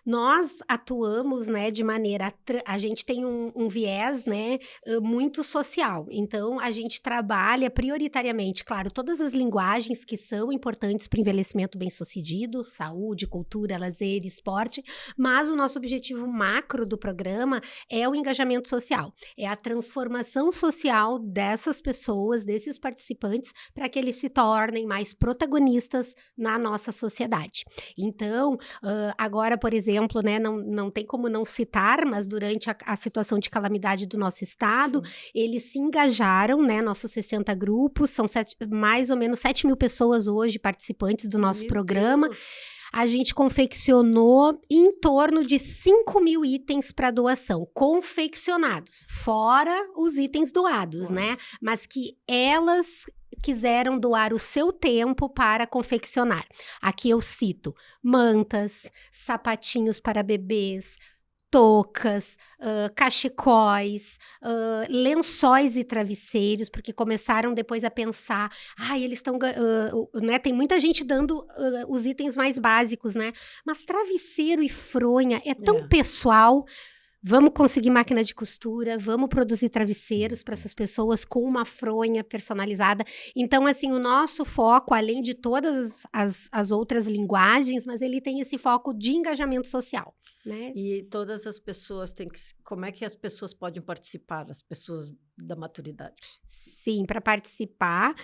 nós atuamos, né, de maneira... A gente tem um viés, né, muito social. Então, a gente trabalha prioritariamente, claro, todas as linguagens que são importantes para o envelhecimento bem-sucedido, saúde, cultura, lazer, esporte, mas o nosso objetivo macro do programa é o engajamento social. É a transformação social dessas pessoas, desses participantes, para que eles se tornem mais protagonistas na nossa sociedade. Então, agora, por exemplo, né, não tem como não citar, mas durante a situação de calamidade do nosso estado, eles se engajaram, né, nossos 60 grupos, são mais ou menos 7 mil pessoas hoje participantes do nosso programa. Deus. A gente confeccionou em torno de 5 mil itens para doação, confeccionados, fora os itens doados, né? Mas que elas quiseram doar o seu tempo para confeccionar. Aqui eu cito mantas, sapatinhos para bebês, toucas, cachecóis, lençóis e travesseiros, porque começaram depois a pensar, eles estão, né, tem muita gente dando os itens mais básicos, né, mas travesseiro e fronha é tão pessoal. Vamos conseguir máquina de costura, vamos produzir travesseiros para essas pessoas com uma fronha personalizada. Então, assim, o nosso foco, além de todas as outras linguagens, mas ele tem esse foco de engajamento social, né? E todas as pessoas têm que... Como é que as pessoas podem participar, as pessoas da maturidade? Sim, para participar,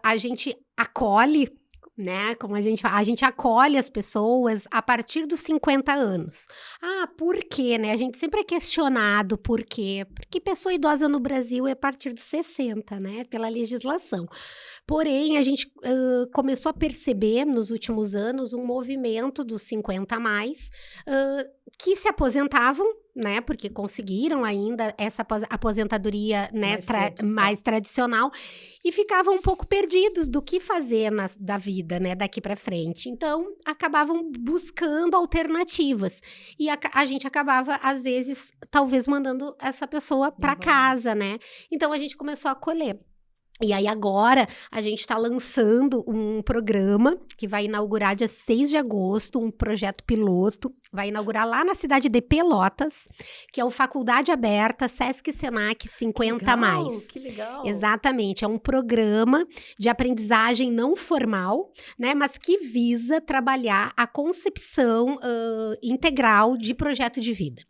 a gente acolhe, né, como a gente acolhe as pessoas a partir dos 50 anos. Por quê, né? A gente sempre é questionado por quê? Porque pessoa idosa no Brasil é a partir dos 60, né, pela legislação. Porém, a gente começou a perceber nos últimos anos um movimento dos 50 a mais que se aposentavam, né, porque conseguiram ainda essa aposentadoria, né, mais tradicional, e ficavam um pouco perdidos do que fazer da vida, né, daqui para frente. Então, acabavam buscando alternativas. E a gente acabava, às vezes, talvez mandando essa pessoa para casa, né? Então, a gente começou a acolher. E aí agora a gente está lançando um programa que vai inaugurar dia 6 de agosto, um projeto piloto, vai inaugurar lá na cidade de Pelotas, que é o Faculdade Aberta Sesc Senac 50 mais. Que legal! Exatamente, é um programa de aprendizagem não formal, né, mas que visa trabalhar a concepção integral de projeto de vida.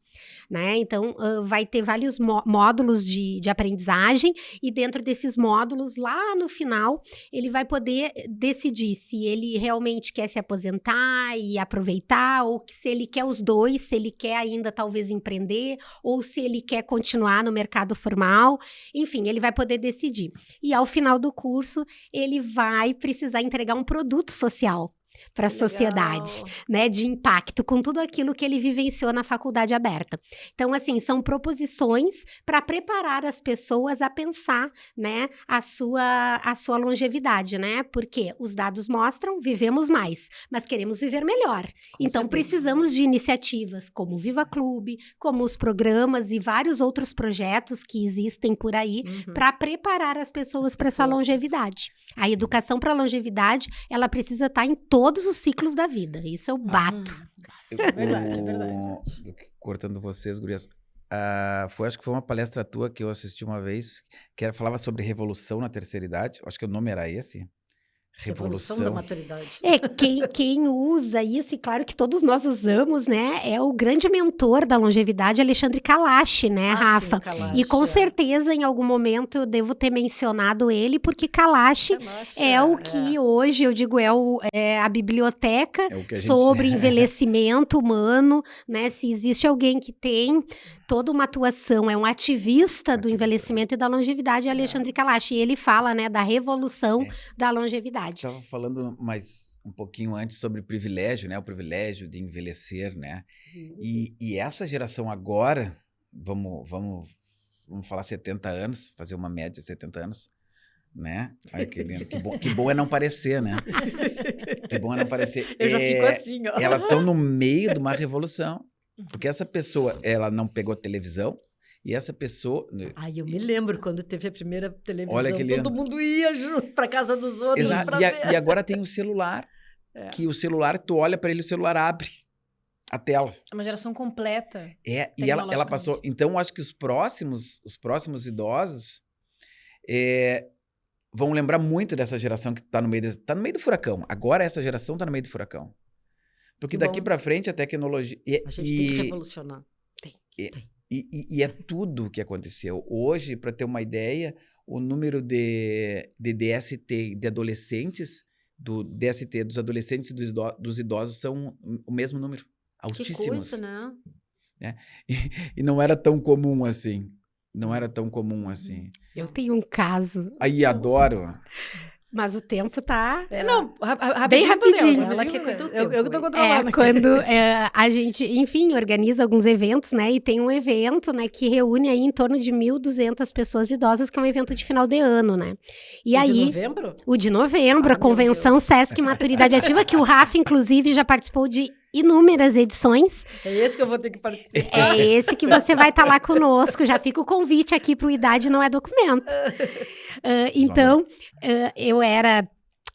Né? Então, vai ter vários módulos de aprendizagem e dentro desses módulos, lá no final, ele vai poder decidir se ele realmente quer se aposentar e aproveitar ou se ele quer os dois, se ele quer ainda talvez empreender ou se ele quer continuar no mercado formal. Enfim, ele vai poder decidir. E ao final do curso, ele vai precisar entregar um produto social para a sociedade, né, de impacto, com tudo aquilo que ele vivenciou na faculdade aberta. Então, assim, são proposições para preparar as pessoas a pensar, né, a sua longevidade, né, porque os dados mostram, vivemos mais, mas queremos viver melhor. Então, precisamos de iniciativas como o Viva Clube, como os programas e vários outros projetos que existem por aí para preparar as pessoas para essa longevidade. A educação para a longevidade, ela precisa estar em todos os ciclos da vida. Isso eu bato. É verdade. Cortando vocês, gurias. Acho que foi uma palestra tua que eu assisti uma vez, que falava sobre revolução na terceira idade. Acho que o nome era esse. Revolução da maturidade. Quem usa isso, e claro que todos nós usamos, né, é o grande mentor da longevidade, Alexandre Kalash, né, Rafa? Sim, Kalash, e com certeza, em algum momento, eu devo ter mencionado ele, porque Kalash é o que hoje, eu digo, é a biblioteca sobre envelhecimento humano, né? Se existe alguém que tem toda uma atuação, é um ativista do envelhecimento e da longevidade, é Alexandre Kalash. E ele fala, né, da revolução da longevidade. Estava falando mais um pouquinho antes sobre privilégio, né? O privilégio de envelhecer, né? E essa geração agora, vamos falar 70 anos, fazer uma média de 70 anos, né? Ai, que bom é não parecer, né? Que bom é não parecer. Eu já fico assim, ó. Elas estão no meio de uma revolução, porque essa pessoa, ela não pegou televisão, e essa pessoa... Eu me lembro quando teve a primeira televisão, olha que lindo. Todo mundo ia junto para casa dos outros. Exato. E agora tem o celular, que o celular, tu olha para ele, o celular abre a tela. É uma geração completa. E ela passou... Então, acho que os próximos idosos vão lembrar muito dessa geração que está no meio do furacão. Agora essa geração está no meio do furacão. Porque daqui para frente a tecnologia... A gente tem que revolucionar. Tem. E é tudo o que aconteceu. Hoje, para ter uma ideia, o número de DST de adolescentes, do DST dos adolescentes e dos idosos são o mesmo número. Altíssimos. Que coisa, né? E não era tão comum assim. Não era tão comum assim. Eu tenho um caso. Aí, adoro. Mas o tempo tá... Não, Bem rapidinho podemos, rapidinho. Ela que cuida do Eu tempo, tô hein? controlando. Quando a gente, enfim, organiza alguns eventos, né? E tem um evento, né, que reúne aí em torno de 1.200 pessoas idosas, que é um evento de final de ano, né? E De aí... novembro? O de novembro, Ah, a convenção meu Deus. Sesc Maturidade Ativa, que o Rafa, inclusive, já participou de inúmeras edições. É esse que eu vou ter que participar. É esse que você vai estar lá conosco. Já fica o convite aqui para o Idade Não é Documento. Então, eu era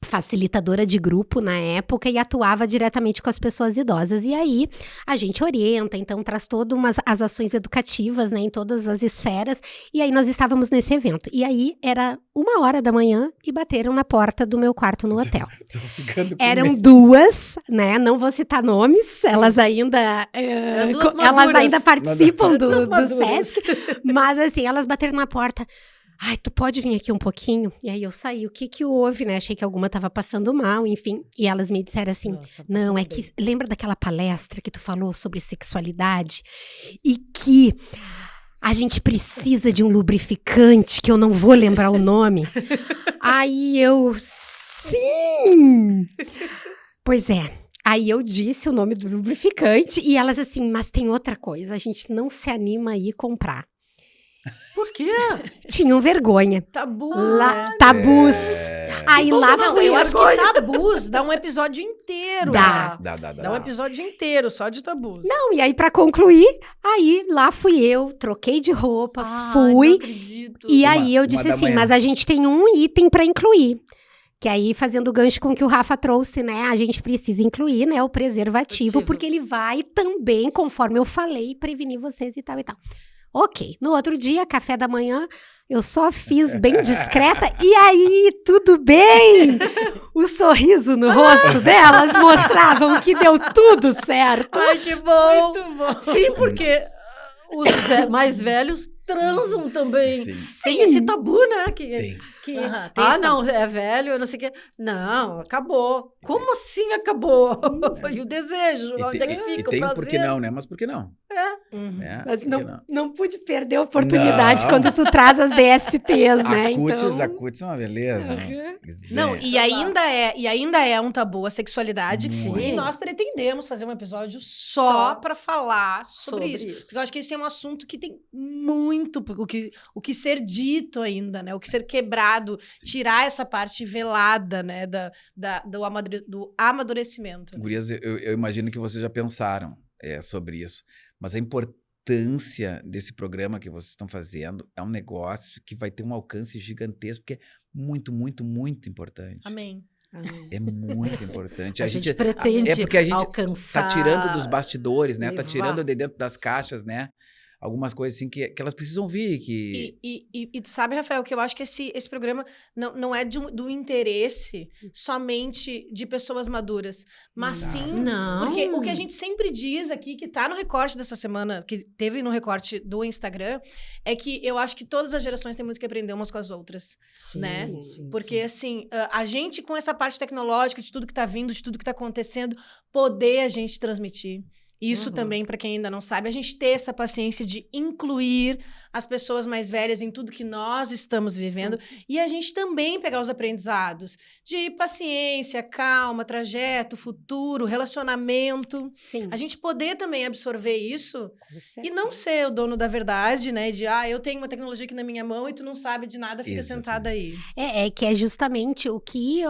facilitadora de grupo na época e atuava diretamente com as pessoas idosas. E aí, a gente orienta, então traz todas as ações educativas, né, em todas as esferas. E aí, nós estávamos nesse evento. E aí, era 1h da manhã e bateram na porta do meu quarto no hotel. Tô ficando com Eram medo. duas, né? Não vou citar nomes, elas ainda duas elas maduras. ainda participam Duas do maduras. Sesc, mas assim, elas bateram na porta. Ai, tu pode vir aqui um pouquinho? E aí eu saí, o que houve, né? Achei que alguma tava passando mal, enfim. E elas me disseram assim, Nossa, tá não, passando é bem. que lembra daquela palestra que tu falou sobre sexualidade? E que a gente precisa de um lubrificante, que eu não vou lembrar o nome. Aí eu, sim! Pois é. Aí eu disse o nome do lubrificante e elas assim, mas tem outra coisa, a gente não se anima a ir comprar. Por quê? Tinham vergonha. Tabus, Lá, né? tabus. É. Aí lá Não, fui eu eu. acho que tabus dá um episódio inteiro. Dá. né? Dá. Dá um episódio inteiro só de tabus. Não, e aí pra concluir, aí lá fui eu, troquei de roupa, Ai, fui. não acredito. E Uma- aí eu uma disse da assim, manhã. mas a gente tem um item pra incluir. Que aí, fazendo o gancho com o que o Rafa trouxe, né? A gente precisa incluir, né? O preservativo, Ativo. porque ele vai também, conforme eu falei, prevenir vocês e tal e tal. Ok. No outro dia, café da manhã, eu só fiz bem discreta. E aí, tudo bem? O sorriso no rosto delas mostravam que deu tudo certo. Ai, que bom. Muito bom. Sim, porque os mais velhos transam também. Sim. Tem esse tabu, né? Tem. Aham, tem esse Não, é velho, eu não sei o quê. Não, acabou. Como assim acabou? E o desejo? Onde é que E fica o tem o prazer? porquê não, né? Mas por que não? Uhum. É, Mas por que não pude perder a oportunidade Não. quando tu traz as DSTs, né? A cutis é uma beleza, né? Não, e ainda é um tabu a sexualidade. Muito. E nós pretendemos fazer um episódio só para falar sobre isso. isso. Porque eu acho que esse é um assunto que tem muito o que ser dito ainda, né? O que ser quebrado, Sim. tirar essa parte velada, né? Do amadurecimento. Gurias, eu imagino que vocês já pensaram sobre isso, mas a importância desse programa que vocês estão fazendo é um negócio que vai ter um alcance gigantesco, porque é muito, muito, muito importante. Amém. É muito importante. A gente pretende é porque a gente alcançar... tá tirando dos bastidores, né? Tá levar. tirando de dentro das caixas, né? Algumas coisas assim que elas precisam vir, que... E tu sabe, Rafael, que eu acho que esse programa não é do interesse somente de pessoas maduras, mas Não. sim... Não. Porque o que a gente sempre diz aqui, que tá no recorte dessa semana, que teve no recorte do Instagram, é que eu acho que todas as gerações têm muito que aprender umas com as outras. Sim, né? sim, Porque, sim. assim, a gente com essa parte tecnológica, de tudo que tá vindo, de tudo que tá acontecendo, poder a gente transmitir. Isso Uhum. também, para quem ainda não sabe, a gente ter essa paciência de incluir as pessoas mais velhas em tudo que nós estamos vivendo e a gente também pegar os aprendizados de paciência, calma, trajeto, futuro, relacionamento. Sim. A gente poder também absorver isso Com e não ser o dono da verdade, né? De, eu tenho uma tecnologia aqui na minha mão e tu não sabe de nada, fica Exatamente. sentada aí. É que é justamente o que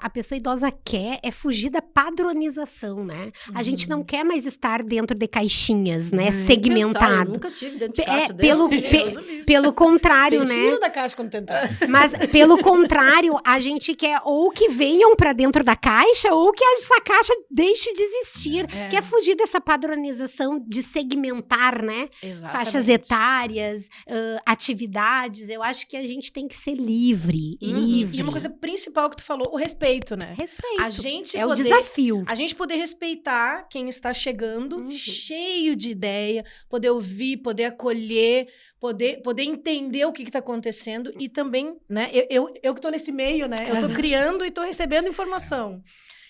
a pessoa idosa quer é fugir da padronização, né? A gente não quer mais estar dentro de caixinhas, né? Eu Segmentado. nunca tive dentro de É, casa pelo- Deus o livre. Pelo contrário, Tem né? tiro da caixa quando tu entrar. Mas, pelo contrário, a gente quer ou que venham pra dentro da caixa ou que essa caixa deixe de existir. É. Quer fugir dessa padronização de segmentar, né? Faixas Exatamente. etárias, atividades. Eu acho que a gente tem que ser livre. Livre. E uma coisa principal que tu falou, o respeito, né? Respeito. A gente É o poder... desafio. A gente poder respeitar quem está chegando, Uhum. cheio de ideia, poder ouvir, poder acolher, poder entender o que está acontecendo e também, né? Eu que estou nesse meio, né? Eu estou criando e estou recebendo informação.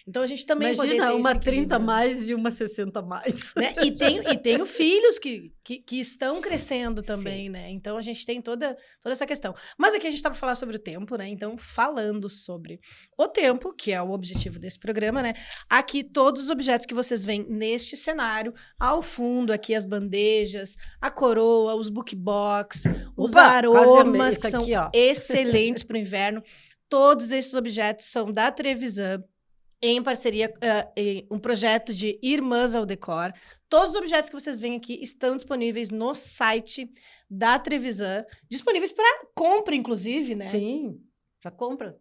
Então, a gente também poder Imagina, ter uma esse 30 equilíbrio, mais e uma 60 mais. né? E tenho filhos que estão crescendo também, né? Então, a gente tem toda essa questão. Mas aqui a gente tá para falar sobre o tempo, né? Então, falando sobre o tempo, que é o objetivo desse programa, né? Aqui, todos os objetos que vocês veem neste cenário, ao fundo, aqui as bandejas, a coroa, os bookbox, os Opa, quase derrubei. aromas, Isso que são aqui, ó. excelentes para o inverno. Todos esses objetos são da Trevisan, em parceria, em um projeto de Irmãs ao Decor. Todos os objetos que vocês veem aqui estão disponíveis no site da Trevisan, disponíveis para compra, inclusive, né? Sim, já compra.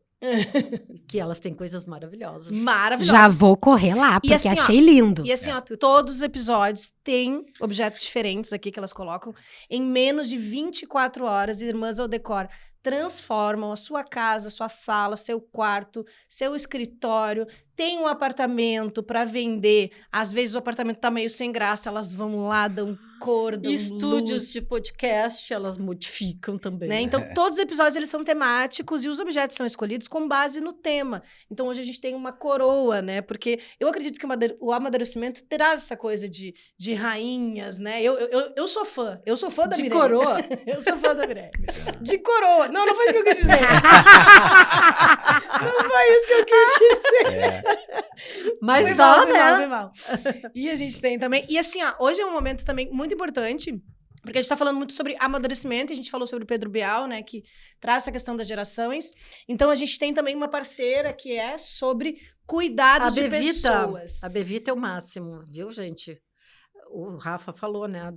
Que elas têm coisas maravilhosas. Maravilhoso. Já vou correr lá, E porque assim, ó, achei lindo. E assim, ó, todos os episódios têm objetos diferentes aqui que elas colocam. Em menos de 24 horas, Irmãs ao Decor transformam a sua casa, sua sala, seu quarto, seu escritório. Tem um apartamento para vender. Às vezes o apartamento tá meio sem graça, elas vão lá, dão cor, dão Estúdios luz, de podcast, elas modificam também. né? Então, todos os episódios eles são temáticos e os objetos são escolhidos com base no tema. Então, hoje a gente tem uma coroa, né? Porque eu acredito que o amadurecimento traz essa coisa de rainhas, né? Eu sou fã. Eu sou fã da De Mirella. coroa. Eu sou fã da Mirella. De coroa. Não foi isso que eu quis dizer. Não foi isso que eu quis dizer. Mas Foi dá, mal, foi né? mal, foi mal. E a gente tem também... E assim, ó, hoje é um momento também muito importante, porque a gente tá falando muito sobre amadurecimento, e a gente falou sobre o Pedro Bial, né, que traz essa questão das gerações. Então, a gente tem também uma parceira que é sobre cuidados de pessoas. A Bevita é o máximo, viu, gente? O Rafa falou, né,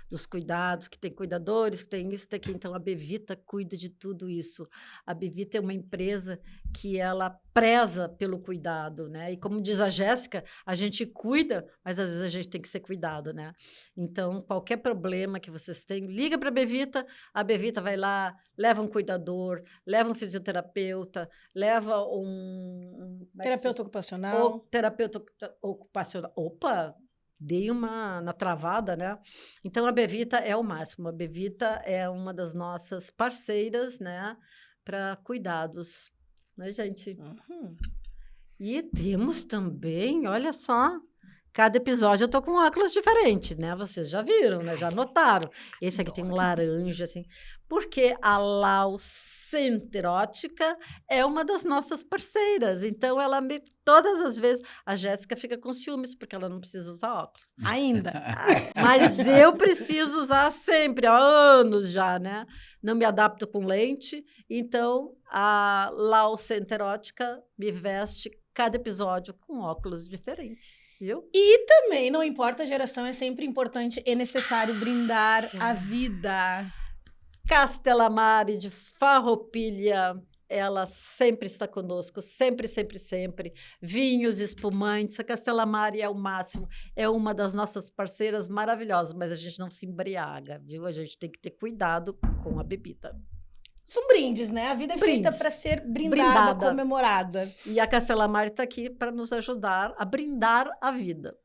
dos cuidados, que tem cuidadores, que tem isso, tem aquilo. Então, a Bevita cuida de tudo isso. A Bevita é uma empresa que ela preza pelo cuidado, né? E como diz a Jéssica, a gente cuida, mas às vezes a gente tem que ser cuidado, né? Então, qualquer problema que vocês tenham, liga para a Bevita vai lá, leva um cuidador, leva um fisioterapeuta, leva um Terapeuta ocupacional. terapeuta ocupacional. Opa! Dei uma na travada, né? Então, a Bevita é o máximo. A Bevita é uma das nossas parceiras, né? Para cuidados, né, gente? Uhum. E temos também, olha só, cada episódio eu tô com óculos diferentes, né? Vocês já viram, né? Já notaram. Esse aqui tem um laranja, assim. Porque a Lau Center Ótica é uma das nossas parceiras. Então, todas as vezes, a Jéssica fica com ciúmes, porque ela não precisa usar óculos. Ainda. Mas eu preciso usar sempre, há anos já, né? Não me adapto com lente. Então, a Lau Center Ótica me veste cada episódio com óculos diferentes, viu? E também, não importa a geração, é sempre importante e necessário brindar a vida. Castelamare de Farroupilha, ela sempre está conosco, sempre, sempre, sempre. Vinhos, espumantes, a Castelamare é o máximo, é uma das nossas parceiras maravilhosas, mas a gente não se embriaga, viu? A gente tem que ter cuidado com a bebida. São brindes, né? A vida é feita para ser brindada, comemorada. E a Castelamare está aqui para nos ajudar a brindar a vida.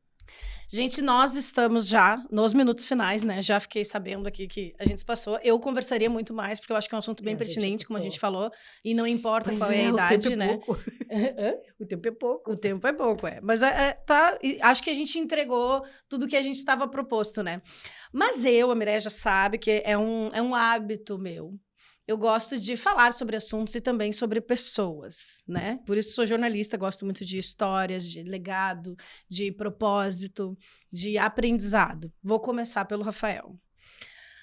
Gente, nós estamos já nos minutos finais, né? Já fiquei sabendo aqui que a gente se passou. Eu conversaria muito mais, porque eu acho que é um assunto bem pertinente, como a gente falou. E não importa qual é a idade, né? O tempo é pouco. O tempo é pouco, é. Mas acho que a gente entregou tudo que a gente estava proposto, né? Mas a Mireia já sabe que é um hábito meu. Eu gosto de falar sobre assuntos e também sobre pessoas, né? Por isso sou jornalista, gosto muito de histórias, de legado, de propósito, de aprendizado. Vou começar pelo Rafael.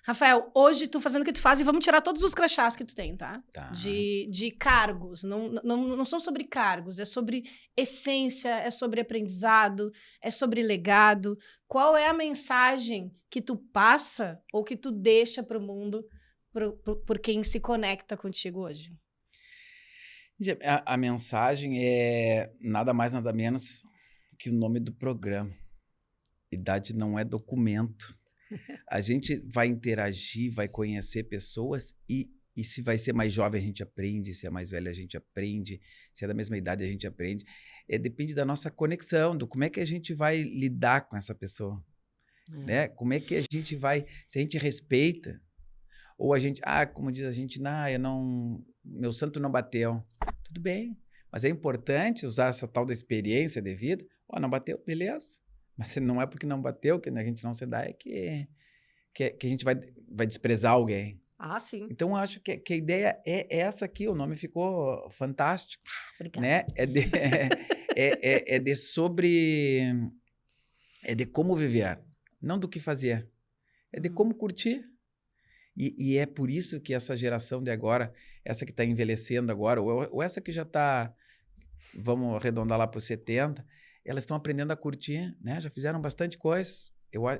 Rafael, hoje tu fazendo o que tu faz e vamos tirar todos os crachás que tu tem, tá? Tá. De cargos. Não são sobre cargos, é sobre essência, é sobre aprendizado, é sobre legado. Qual é a mensagem que tu passa ou que tu deixa para o mundo por quem se conecta contigo hoje? A mensagem é nada mais, nada menos que o nome do programa. Idade não é documento. A gente vai interagir, vai conhecer pessoas e se vai ser mais jovem a gente aprende, se é mais velha a gente aprende, se é da mesma idade a gente aprende. Depende da nossa conexão, do como é que a gente vai lidar com essa pessoa. Né? Como é que a gente vai... Se a gente respeita... Ou a gente, como diz a gente, meu santo não bateu. Tudo bem, Mas é importante usar essa tal da experiência de vida. Ó, não bateu, beleza. Mas se não é porque não bateu, que a gente não se dá, é que a gente vai desprezar alguém. Ah, sim. Então, eu acho que a ideia é essa aqui. O nome ficou fantástico. Obrigada. Né? É de como viver, não do que fazer. É de como curtir. E é por isso que essa geração de agora, essa que está envelhecendo agora, ou essa que já está, vamos arredondar lá para os 70, elas estão aprendendo a curtir, né? Já fizeram bastante coisa.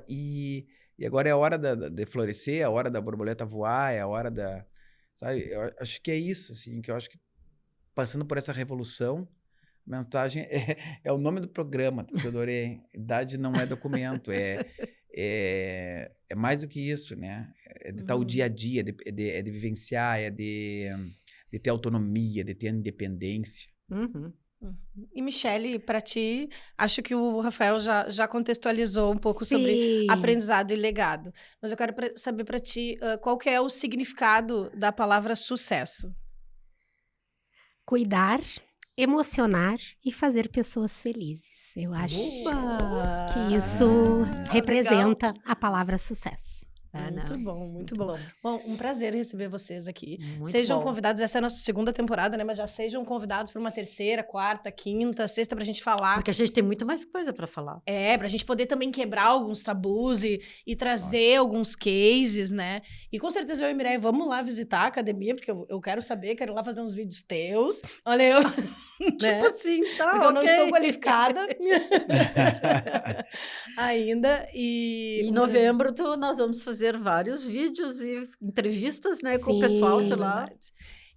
E agora é a hora de florescer, é a hora da borboleta voar, é a hora da... Sabe? Eu acho que é isso, assim, que eu acho que passando por essa revolução, a mensagem é o nome do programa, que eu adorei. Idade não é documento, é mais do que isso, né? É de estar o dia a dia, é de vivenciar, é de ter autonomia, de ter independência. Uhum. E, Michele, para ti, acho que o Rafael já contextualizou um pouco sobre aprendizado e legado. Mas eu quero saber para ti qual que é o significado da palavra sucesso. Cuidar, emocionar e fazer pessoas felizes. Eu acho que isso representa a palavra sucesso. Muito bom, muito bom. Bom, um prazer receber vocês aqui. Muito sejam bom. convidados, essa é a nossa segunda temporada, né? Mas já sejam convidados para uma terceira, quarta, quinta, sexta, pra gente falar. Porque a gente tem muito mais coisa para falar. Pra gente poder também quebrar alguns tabus e trazer alguns cases, né? E com certeza eu e Mireia vamos lá visitar a academia, porque eu quero saber, quero ir lá fazer uns vídeos teus. Olha, eu... Tipo assim, tá, porque eu não ok. estou qualificada ainda. E Em novembro nós vamos fazer vários vídeos e entrevistas, né, com o Sim, pessoal de lá. Verdade.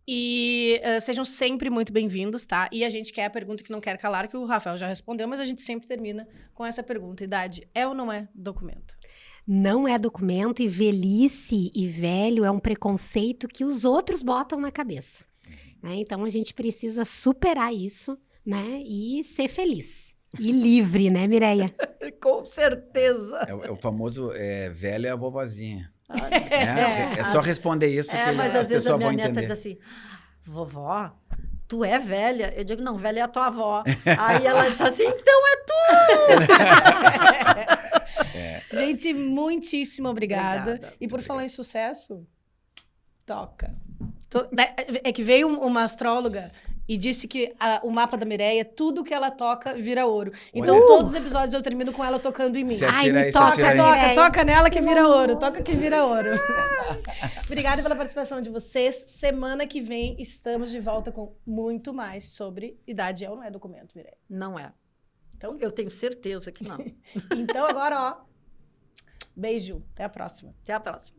E sejam sempre muito bem-vindos, tá? E a gente quer a pergunta que não quer calar, que o Rafael já respondeu, mas a gente sempre termina com essa pergunta. Idade é ou não é documento? Não é documento, e velhice e velho é um preconceito que os outros botam na cabeça. Né? Então a gente precisa superar isso, né? E ser feliz. E livre, né, Mireia? Com certeza. É o famoso velho é a vovozinha. É. É só responder isso que Mas as às vezes a pessoas minha vão neta entender. diz assim, vovó, tu é velha? Eu digo, não, velha é a tua avó. Aí ela diz assim, então é tu! Gente, muitíssimo obrigada. Obrigada. E por falar em sucesso, toca. É que veio uma astróloga e disse que o mapa da Mireia, tudo que ela toca vira ouro. Então, Olha. todos os episódios eu termino com ela tocando em mim. Se Ai, atira me aí, se toca, atira aí. Mireia. Toca nela que vira ouro. Toca que vira ouro. Obrigada pela participação de vocês. Semana que vem estamos de volta com muito mais sobre idade é ou não é documento, Mireia. Não é. Então, Eu tenho certeza que não. então agora, ó, beijo. Até a próxima. Até a próxima.